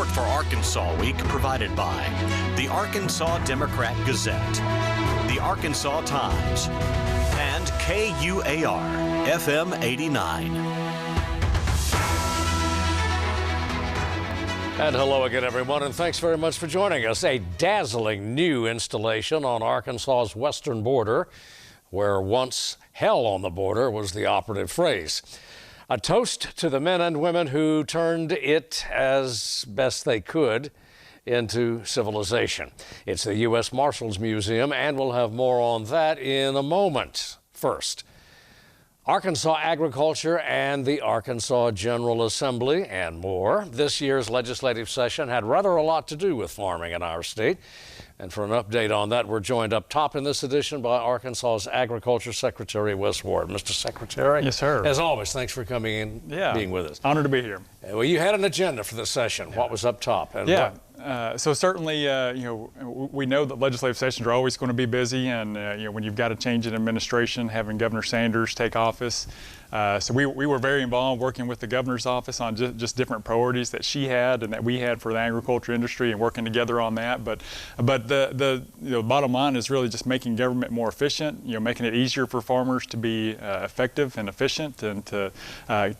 Support for Arkansas Week provided by the Arkansas Democrat-Gazette, the Arkansas Times, and KUAR FM 89. And hello again, everyone, and thanks very much for joining us. A dazzling new installation on Arkansas's western border, where once hell on the border was the operative phrase. A toast to the men and women who turned it as best they could into civilization. It's the U.S. Marshals Museum, and we'll have more on that in a moment. First, Arkansas agriculture and the Arkansas General Assembly and more. This year's legislative session had rather a lot to do with farming in our state. And for an update on that, we're joined up top in this edition by Arkansas's Agriculture Secretary Wes Ward. Mr. Secretary. Yes, sir. As always, thanks for coming in, being with us. Honored to be here. Well, you had an agenda for the session. What was up top? And so certainly, we know that legislative sessions are always going to be busy, and when you've got a change in administration, having Governor Sanders take office. So we were very involved working with the governor's office on just different priorities that she had and that we had for the agriculture industry, and working together on that. But the bottom line is really just making government more efficient. Making it easier for farmers to be effective and efficient, and to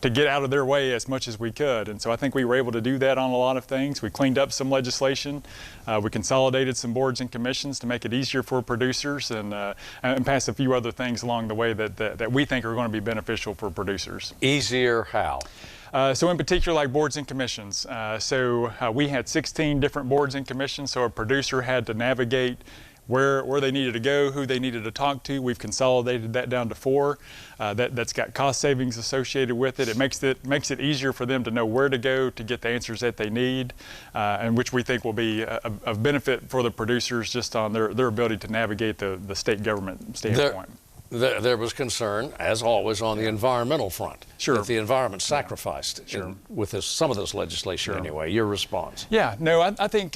get out of their way as much as we could. And so I think we were able to do that on a lot of things. We cleaned up some legislation. We consolidated some boards and commissions to make it easier for producers, and passed a few other things along the way that we think are going to be beneficial for producers. Easier how? So in particular, like boards and commissions. We had 16 different boards and commissions, so a producer had to navigate where they needed to go, who they needed to talk to. We've consolidated that down to 4. That's got cost savings associated with it. It makes it easier for them to know where to go to get the answers that they need, and which we think will be of benefit for the producers just on their ability to navigate the state government standpoint. There was concern, as always, on the environmental front. Sure. That the environment sacrificed with some of this legislation anyway. Your response? Yeah, no, I think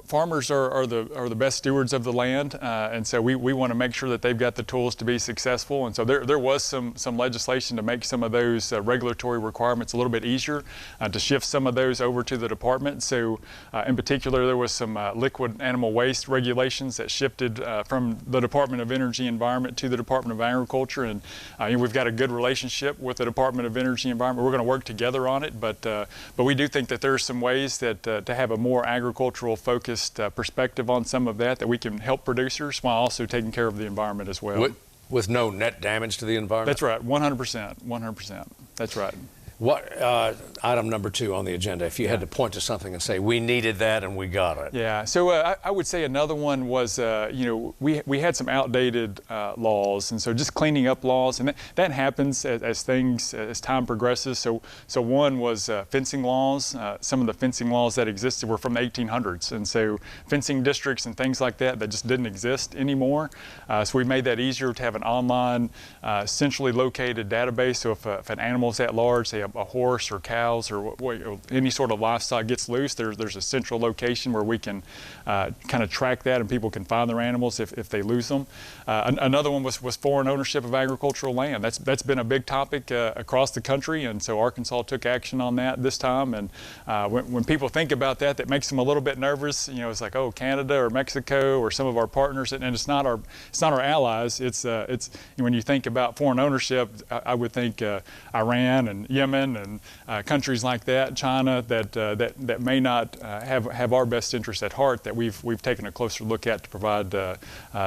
farmers are the best stewards of the land, and so we want to make sure that they've got the tools to be successful. And so there was some legislation to make some of those regulatory requirements a little bit easier, to shift some of those over to the department. So in particular, there was some liquid animal waste regulations that shifted from the Department of Energy and Environment to the Department of Agriculture, and we've got a good relationship with the Department of Energy and Environment. We're going to work together on it, but we do think that there are some ways that to have a more agricultural focused perspective on some of that we can help producers while also taking care of the environment as well. With no net damage to the environment? That's right, 100%, 100%. That's right. What item number 2 on the agenda, if you had to point to something and say, we needed that and we got it? Yeah, so I would say another one was, we had some outdated laws, and so just cleaning up laws, and that happens as time progresses. So one was fencing laws. Some of the fencing laws that existed were from the 1800s, and so fencing districts and things like that just didn't exist anymore. So we made that easier to have an online, centrally located database. So if an animal's at large, say a horse or cows or any sort of livestock gets loose, there's a central location where we can kind of track that, and people can find their animals if they lose them. Another one was foreign ownership of agricultural land. That's been a big topic across the country, and so Arkansas took action on that this time. And when people think about that makes them a little bit nervous. It's like, oh, Canada or Mexico or some of our partners, and it's not our allies. It's when you think about foreign ownership, I would think Iran and Yemen and countries like that, China, that may not have our best interests at heart, that we've taken a closer look at to provide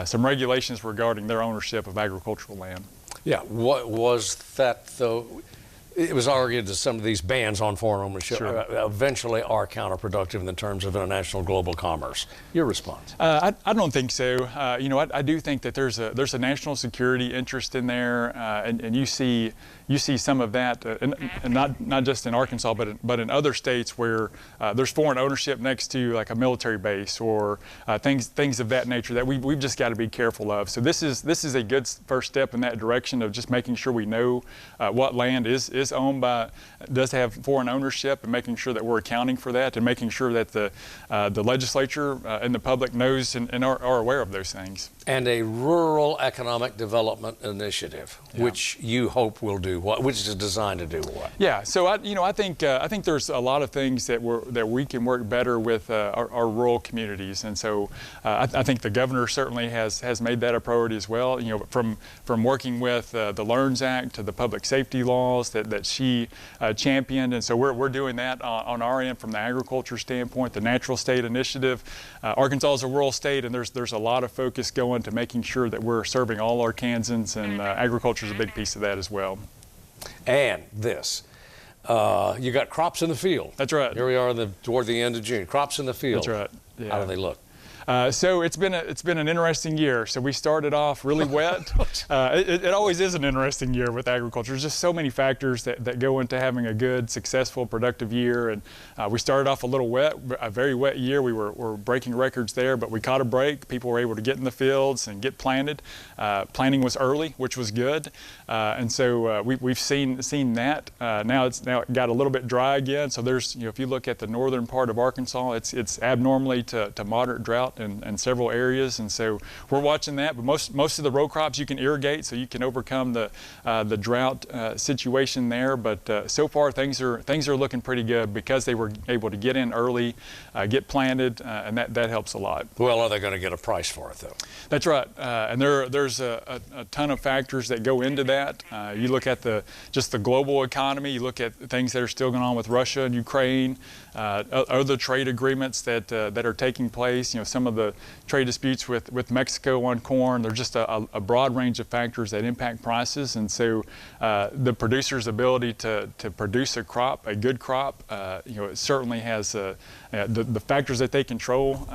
some regulations regarding their ownership of agricultural land. Yeah, what was that though? It was argued that some of these bans on foreign ownership eventually are counterproductive in terms of international global commerce. Your response? I don't think so. I do think that there's a national security interest in there, and you see some of that, and not just in Arkansas, but in other states where there's foreign ownership next to like a military base or things of that nature that we've just got to be careful of. So this is a good first step in that direction of just making sure we know what land is is owned by, does have foreign ownership, and making sure that we're accounting for that, and making sure that the legislature and the public knows and are aware of those things. And a rural economic development initiative, which you hope will do what? Which is designed to do what? Yeah, so I think there's a lot of things that we can work better with our rural communities, and so I think the governor certainly has made that a priority as well. You know, from working with the LEARNS Act to the public safety laws that she championed, and so we're doing that on our end from the agriculture standpoint. The Natural State Initiative, Arkansas is a rural state, and there's a lot of focus going to making sure that we're serving all Arkansans, and agriculture is a big piece of that as well. And this, you got crops in the field. That's right. Here we are toward the end of June. Crops in the field. That's right. Yeah. How do they look? So it's been an interesting year. So we started off really wet. It always is an interesting year with agriculture. There's just so many factors that go into having a good, successful, productive year. And we started off a little wet, a very wet year. We were breaking records there, but we caught a break. People were able to get in the fields and get planted. Planting was early, which was good. And so we've seen that. Now it got a little bit dry again. So there's, if you look at the northern part of Arkansas, it's abnormally to moderate drought in several areas, and so we're watching that. But most of the row crops you can irrigate, so you can overcome the drought situation there. But so far things are looking pretty good because they were able to get in early, get planted, and that helps a lot. Well, are they going to get a price for it though? That's right, and there's a ton of factors that go into that. You look at just the global economy. You look at things that are still going on with Russia and Ukraine, other trade agreements that are taking place. Some of the trade disputes with Mexico on corn. There's just a broad range of factors that impact prices, and so the producer's ability to produce a crop, a good crop, it certainly has the factors that they control,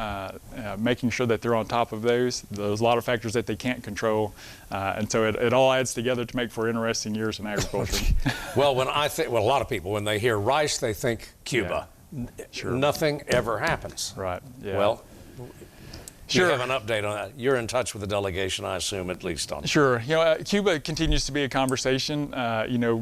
making sure that they're on top of those. There's a lot of factors that they can't control, and so it all adds together to make for interesting years in agriculture. Well, a lot of people, when they hear rice, they think Cuba. Yeah. Sure. Nothing ever happens. Right. Yeah. Well, sure. You have an update on that. You're in touch with the delegation, I assume, at least on. Sure. Cuba continues to be a conversation.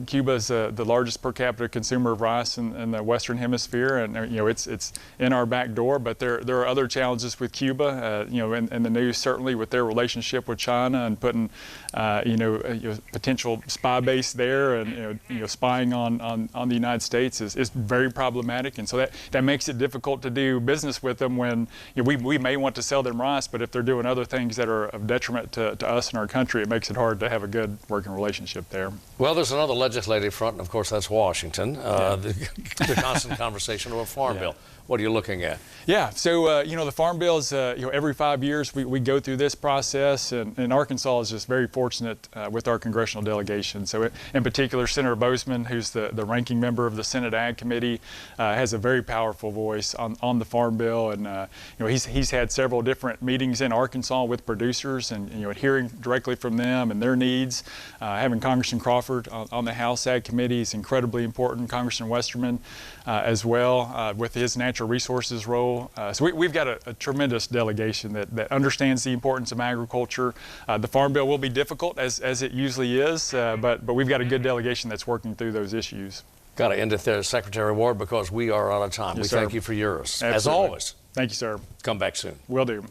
Cuba is the largest per capita consumer of rice in the Western Hemisphere, and it's in our back door. But there are other challenges with Cuba. In the news certainly with their relationship with China and putting potential spy base there, and spying on the United States is very problematic, and so that makes it difficult to do business with them when we may want to sell them rice, but if they're doing other things that are of detriment to us and our country, it makes it hard to have a good working relationship there. Well, there's another legislative front, and of course that's Washington. The constant conversation of a farm bill. What are you looking at? Yeah, so the farm bill is every 5 years we go through this process, and Arkansas is just very fortunate with our congressional delegation. So in particular, Senator Bozeman, who's the ranking member of the Senate Ag Committee, has a very powerful voice on the farm bill, and he's had several different meetings in Arkansas with producers, and hearing directly from them and their needs. Having Congressman Crawford on the House Ag Committee is incredibly important. Congressman Westerman as well with his natural resources role. So we've got a tremendous delegation that understands the importance of agriculture. The farm bill will be difficult as it usually is, but we've got a good delegation that's working through those issues. Got to end it there, Secretary Ward, because we are out of time. Yes, we thank you for yours. Absolutely. As always. Thank you, sir. Come back soon. Will do.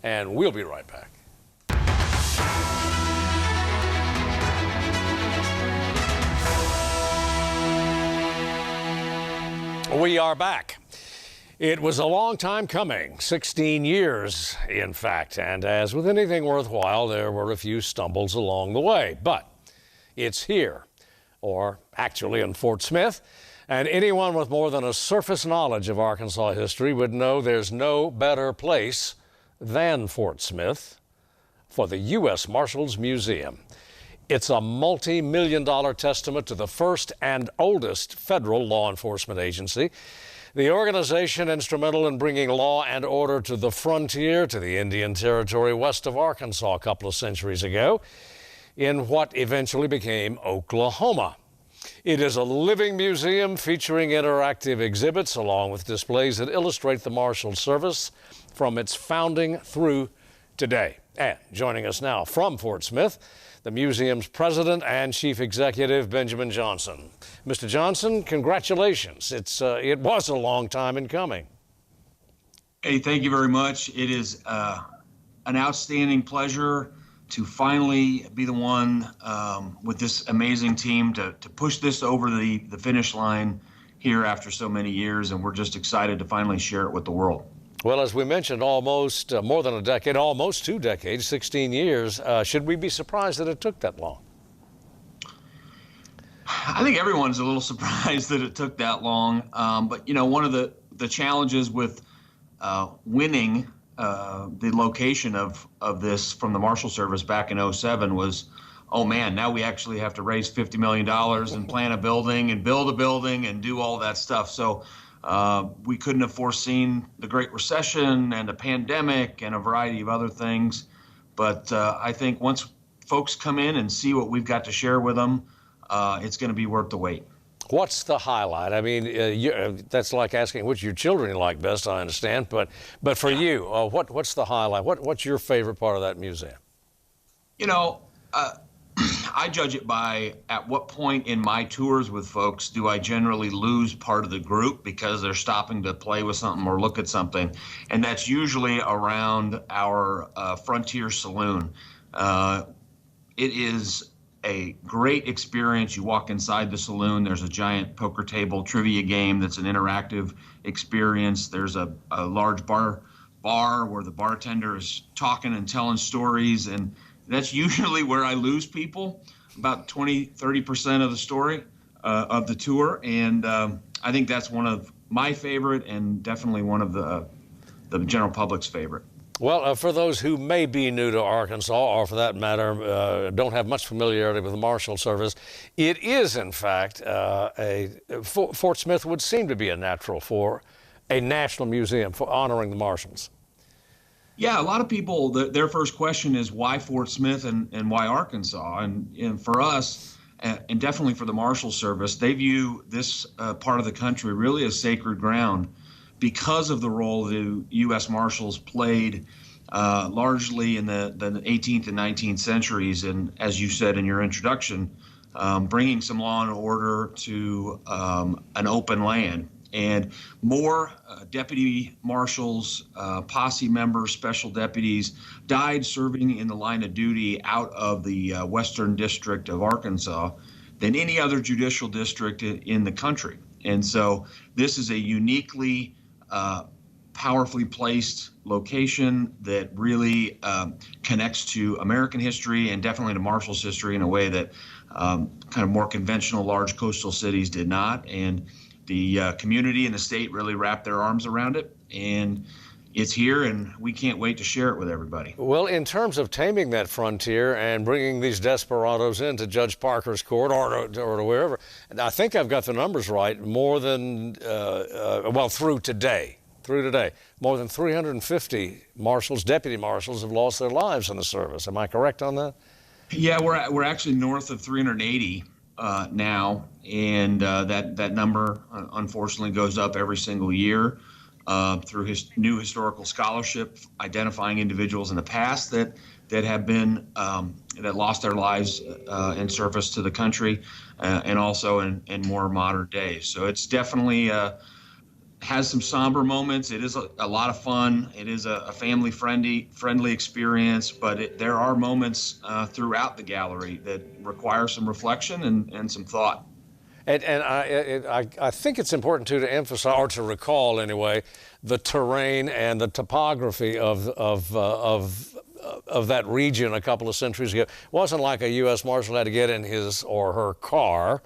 And we'll be right back. We are back. It was a long time coming, 16 years, in fact, and as with anything worthwhile, there were a few stumbles along the way, but it's here, or actually in Fort Smith, and anyone with more than a surface knowledge of Arkansas history would know there's no better place than Fort Smith for the U.S. Marshals Museum. It's a multi-million-dollar testament to the first and oldest federal law enforcement agency. The organization instrumental in bringing law and order to the frontier, to the Indian Territory west of Arkansas a couple of centuries ago, in what eventually became Oklahoma. It is a living museum featuring interactive exhibits along with displays that illustrate the Marshal Service from its founding through today. And joining us now from Fort Smith, the museum's president and chief executive, Benjamin Johnson. Mr. Johnson, congratulations. It was a long time in coming. Hey, thank you very much. It is an outstanding pleasure to finally be the one with this amazing team to push this over the finish line here after so many years, and we're just excited to finally share it with the world. Well, as we mentioned, almost more than a decade, almost 2 decades, 16 years. Should we be surprised that it took that long? I think everyone's a little surprised that it took that long. But, you know, one of the challenges with winning the location of this from the Marshal Service back in '07 was, oh man, now we actually have to raise $50 million and plan a building and build a building and do all that stuff. So we couldn't have foreseen the Great Recession and the pandemic and a variety of other things. But I think once folks come in and see what we've got to share with them, it's going to be worth the wait. What's the highlight? I mean, that's like asking which your children you like best, I understand. But for you, what's the highlight? What's your favorite part of that museum? You know, I judge it by at what point in my tours with folks do I generally lose part of the group because they're stopping to play with something or look at something. And that's usually around our Frontier Saloon. It is a great experience. You walk inside the saloon, there's a giant poker table trivia game that's an interactive experience. There's a large bar where the bartender is talking and telling stories, and that's usually where I lose people, about 20-30% of the story of the tour. And I think that's one of my favorite and definitely one of the general public's favorite. Well, for those who may be new to Arkansas, or for that matter, don't have much familiarity with the Marshal Service, it is, in fact, Fort Smith would seem to be a natural for a national museum for honoring the Marshals. Yeah, a lot of people, their first question is why Fort Smith and why Arkansas? And for us, and definitely for the Marshal Service, they view this part of the country really as sacred ground, because of the role the U.S. Marshals played largely in the 18th and 19th centuries, and as you said in your introduction, bringing some law and order to an open land. And more deputy marshals, posse members, special deputies died serving in the line of duty out of the Western District of Arkansas than any other judicial district in the country. And so this is a uniquely powerfully placed location that really connects to American history and definitely to Marshals history in a way that kind of more conventional large coastal cities did not. And the community and the state really wrapped their arms around it. And it's here, and we can't wait to share it with everybody. Well, in terms of taming that frontier and bringing these desperados into Judge Parker's court or to wherever, I think I've got the numbers right, more than, through today, more than 350 marshals, deputy marshals have lost their lives in the service. Am I correct on that? Yeah, we're actually north of 380 now, and that number unfortunately goes up every single year. Through his new historical scholarship, identifying individuals in the past that have been that lost their lives in service to the country, and also in more modern days. So it's definitely has some somber moments. It is a lot of fun. It is a family friendly experience, but there are moments throughout the gallery that require some reflection and some thought. And I think it's important, too, to emphasize, or to recall anyway, the terrain and the topography of that region a couple of centuries ago. It wasn't like a U.S. Marshal had to get in his or her car,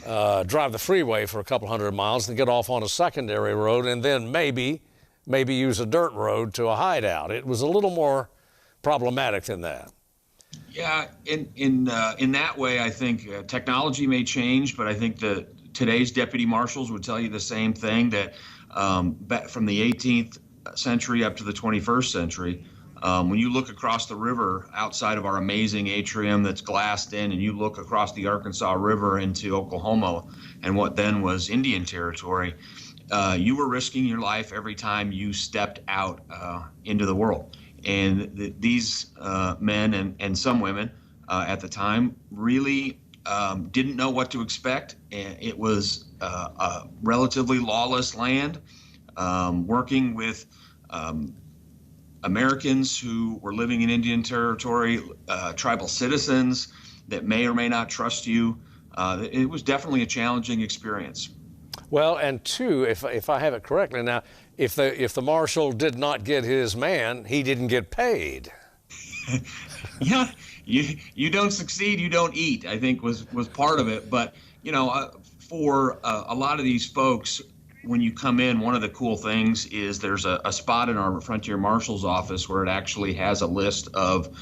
drive the freeway for a couple hundred miles, and get off on a secondary road, and then maybe use a dirt road to a hideout. It was a little more problematic than that. Yeah, in that way, I think technology may change, but I think today's deputy marshals would tell you the same thing, that from the 18th century up to the 21st century, when you look across the river outside of our amazing atrium that's glassed in, and you look across the Arkansas River into Oklahoma and what then was Indian Territory, you were risking your life every time you stepped out into the world. And these men and some women at the time really didn't know what to expect. It was a relatively lawless land, working with Americans who were living in Indian territory, tribal citizens that may or may not trust you. It was definitely a challenging experience. Well, and two, if I have it correctly now, if the marshal did not get his man, he didn't get paid. Yeah, you don't succeed, you don't eat, I think was part of it. But, for a lot of these folks, when you come in, one of the cool things is there's a spot in our Frontier Marshal's office where it actually has a list of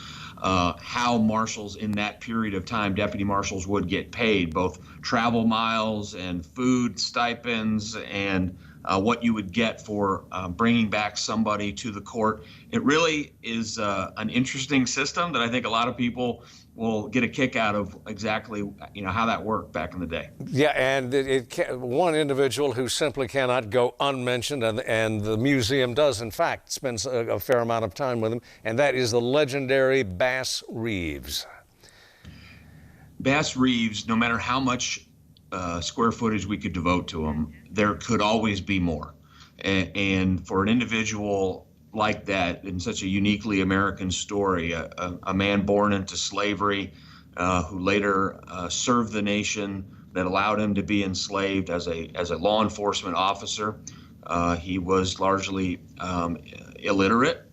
how marshals in that period of time, deputy marshals, would get paid, both travel miles and food stipends and what you would get for bringing back somebody to the court. It really is an interesting system that I think a lot of people will get a kick out of, exactly how that worked back in the day. Yeah, and one individual who simply cannot go unmentioned, and the museum does in fact spend a fair amount of time with him, and that is the legendary Bass Reeves. Bass Reeves, no matter how much square footage we could devote to him, there could always be more. And for an individual like that, in such a uniquely American story, a man born into slavery, who later served the nation, that allowed him to be enslaved as a law enforcement officer. He was largely illiterate,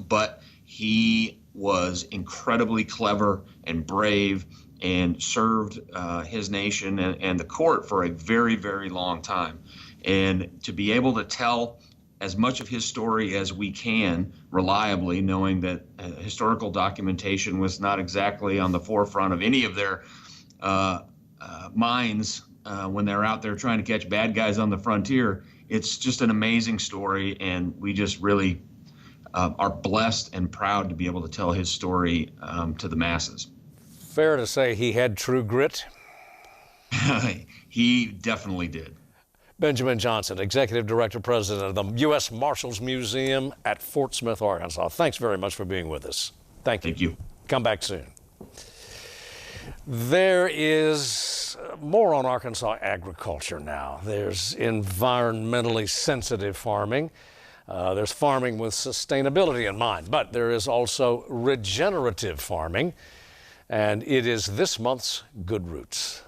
but he was incredibly clever and brave, and served his nation and the court for a very, very long time. And to be able to tell as much of his story as we can reliably, knowing that historical documentation was not exactly on the forefront of any of their minds when they're out there trying to catch bad guys on the frontier. It's just an amazing story, and we just really are blessed and proud to be able to tell his story to the masses. Fair to say he had true grit? He definitely did. Benjamin Johnson, Executive Director, President of the U.S. Marshals Museum at Fort Smith, Arkansas. Thanks very much for being with us. Thank you. Thank you. Come back soon. There is more on Arkansas agriculture now. There's environmentally sensitive farming. There's farming with sustainability in mind, but there is also regenerative farming, and it is this month's Good Roots.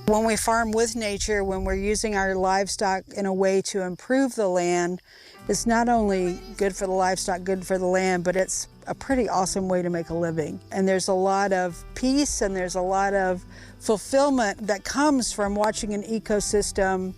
When we farm with nature, when we're using our livestock in a way to improve the land, it's not only good for the livestock, good for the land, but it's a pretty awesome way to make a living. And there's a lot of peace and there's a lot of fulfillment that comes from watching an ecosystem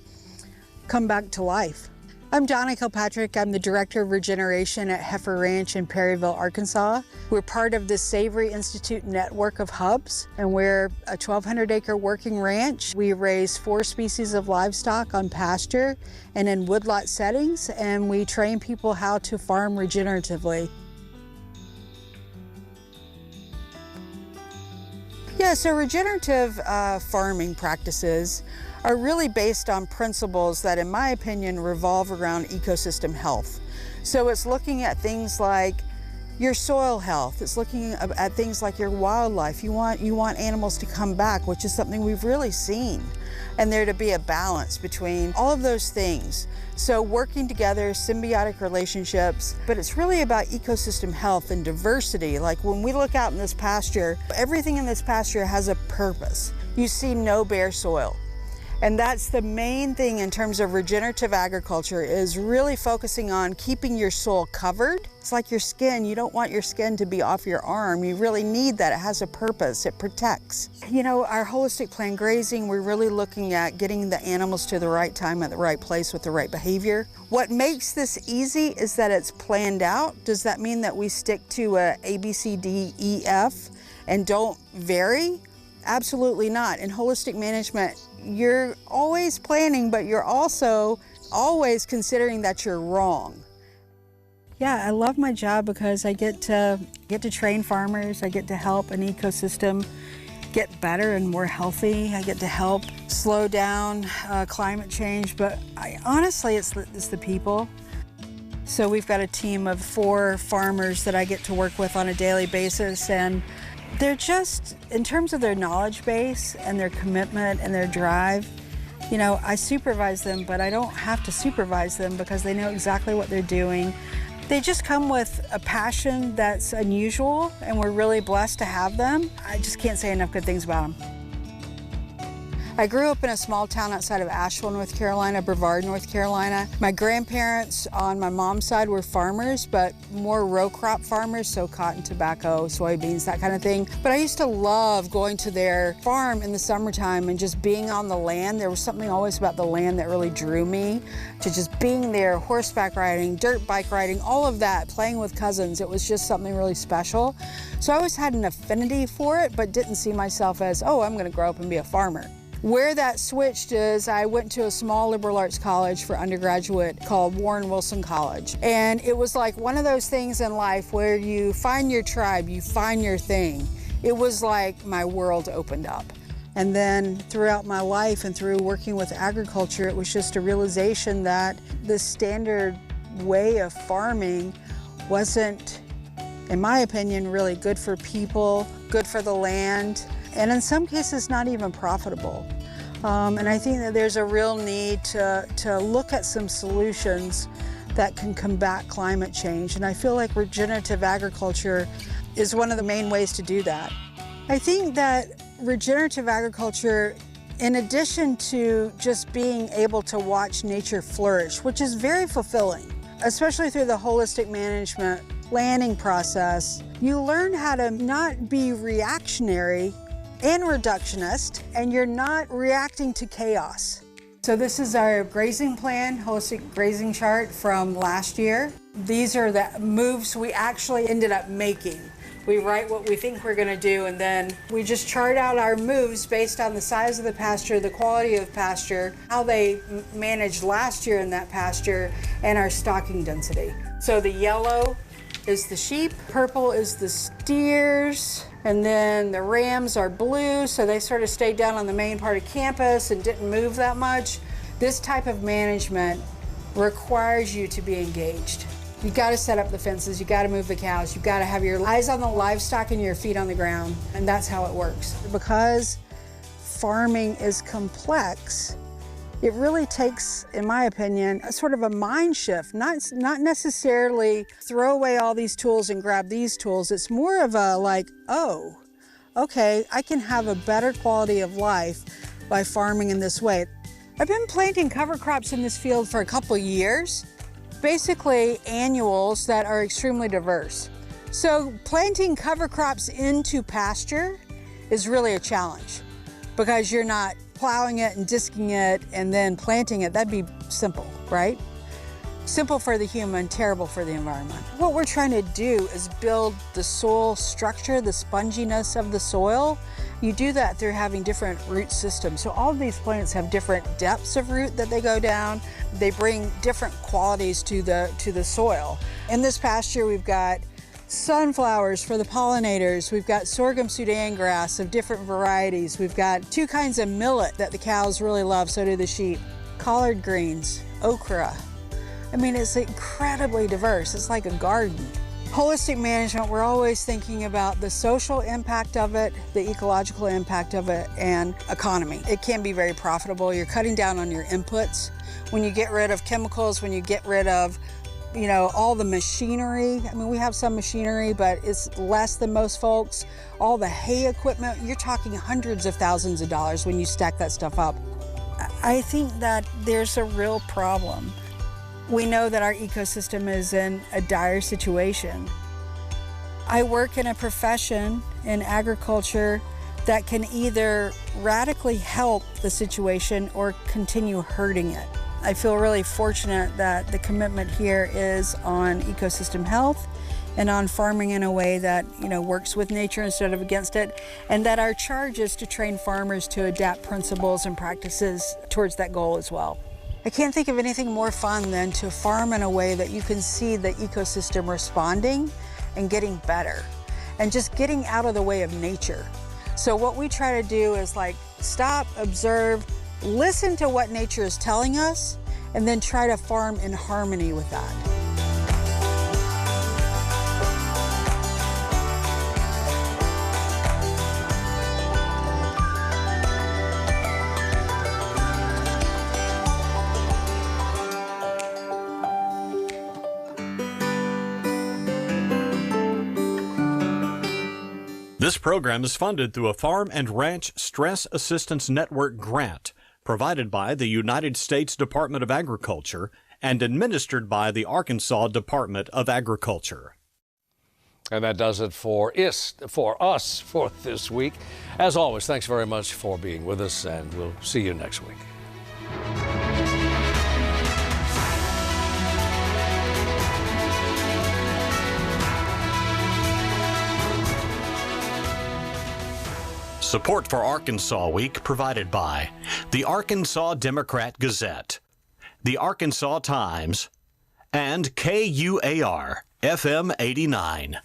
come back to life. I'm Donna Kilpatrick. I'm the Director of Regeneration at Heifer Ranch in Perryville, Arkansas. We're part of the Savory Institute network of hubs, and we're a 1,200-acre working ranch. We raise 4 species of livestock on pasture and in woodlot settings, and we train people how to farm regeneratively. Yeah, so regenerative farming practices are really based on principles that, in my opinion, revolve around ecosystem health. So it's looking at things like your soil health. It's looking at things like your wildlife. You want animals to come back, which is something we've really seen, and there to be a balance between all of those things. So working together, symbiotic relationships, but it's really about ecosystem health and diversity. Like when we look out in this pasture, everything in this pasture has a purpose. You see no bare soil. And that's the main thing in terms of regenerative agriculture, is really focusing on keeping your soil covered. It's like your skin. You don't want your skin to be off your arm. You really need that. It has a purpose. It protects. You know, our holistic plan grazing, we're really looking at getting the animals to the right time at the right place with the right behavior. What makes this easy is that it's planned out. Does that mean that we stick to a B, C, D, E, F and don't vary? Absolutely not. In holistic management, you're always planning, but you're also always considering that you're wrong. Yeah, I love my job because I get to train farmers. I get to help an ecosystem get better and more healthy. I get to help slow down climate change, but honestly, it's the people. So we've got a team of 4 farmers that I get to work with on a daily basis, and they're just, in terms of their knowledge base and their commitment and their drive, you know, I supervise them, but I don't have to supervise them because they know exactly what they're doing. They just come with a passion that's unusual, and we're really blessed to have them. I just can't say enough good things about them. I grew up in a small town outside of Asheville, North Carolina, Brevard, North Carolina. My grandparents on my mom's side were farmers, but more row crop farmers, so cotton, tobacco, soybeans, that kind of thing. But I used to love going to their farm in the summertime and just being on the land. There was something always about the land that really drew me to just being there, horseback riding, dirt bike riding, all of that, playing with cousins. It was just something really special. So I always had an affinity for it, but didn't see myself as, oh, I'm gonna grow up and be a farmer. Where that switched is I went to a small liberal arts college for undergraduate called Warren Wilson College. And it was like one of those things in life where you find your tribe, you find your thing. It was like my world opened up. And then throughout my life and through working with agriculture, it was just a realization that the standard way of farming wasn't, in my opinion, really good for people, good for the land, and in some cases not even profitable. And I think that there's a real need to look at some solutions that can combat climate change. And I feel like regenerative agriculture is one of the main ways to do that. I think that regenerative agriculture, in addition to just being able to watch nature flourish, which is very fulfilling, especially through the holistic management planning process, you learn how to not be reactionary and reductionist, and you're not reacting to chaos. So this is our grazing plan, holistic grazing chart from last year. These are the moves we actually ended up making. We write what we think we're gonna do, and then we just chart out our moves based on the size of the pasture, the quality of pasture, how they managed last year in that pasture, and our stocking density. So the yellow is the sheep, purple is the steers, and then the rams are blue, so they sort of stayed down on the main part of campus and didn't move that much. This type of management requires you to be engaged. You gotta set up the fences, you gotta move the cows, you gotta have your eyes on the livestock and your feet on the ground, and that's how it works. Because farming is complex, it really takes, in my opinion, a sort of a mind shift, not necessarily throw away all these tools and grab these tools. It's more of a like, oh, okay, I can have a better quality of life by farming in this way. I've been planting cover crops in this field for a couple years, basically annuals that are extremely diverse. So planting cover crops into pasture is really a challenge because you're not plowing it and disking it and then planting it. That'd be simple, right? Simple for the human, terrible for the environment. What we're trying to do is build the soil structure, the sponginess of the soil. You do that through having different root systems. So all of these plants have different depths of root that they go down. They bring different qualities to the soil. In this pasture, we've got sunflowers for the pollinators. We've got sorghum Sudan grass of different varieties. We've got 2 kinds of millet that the cows really love, so do the sheep. Collard greens, okra. I mean, it's incredibly diverse. It's like a garden. Holistic management, we're always thinking about the social impact of it, the ecological impact of it, and economy. It can be very profitable. You're cutting down on your inputs. When you get rid of chemicals, when you get rid of all the machinery. I mean, we have some machinery, but it's less than most folks. All the hay equipment, you're talking hundreds of thousands of dollars when you stack that stuff up. I think that there's a real problem. We know that our ecosystem is in a dire situation. I work in a profession in agriculture that can either radically help the situation or continue hurting it. I feel really fortunate that the commitment here is on ecosystem health and on farming in a way that works with nature instead of against it, and that our charge is to train farmers to adapt principles and practices towards that goal as well. I can't think of anything more fun than to farm in a way that you can see the ecosystem responding and getting better and just getting out of the way of nature. So what we try to do is like stop, observe, listen to what nature is telling us, and then try to farm in harmony with that. This program is funded through a Farm and Ranch Stress Assistance Network grant provided by the United States Department of Agriculture and administered by the Arkansas Department of Agriculture. And that does it for us for this week. As always, thanks very much for being with us, and we'll see you next week. Support for Arkansas Week provided by the Arkansas Democrat Gazette, the Arkansas Times, and KUAR FM 89.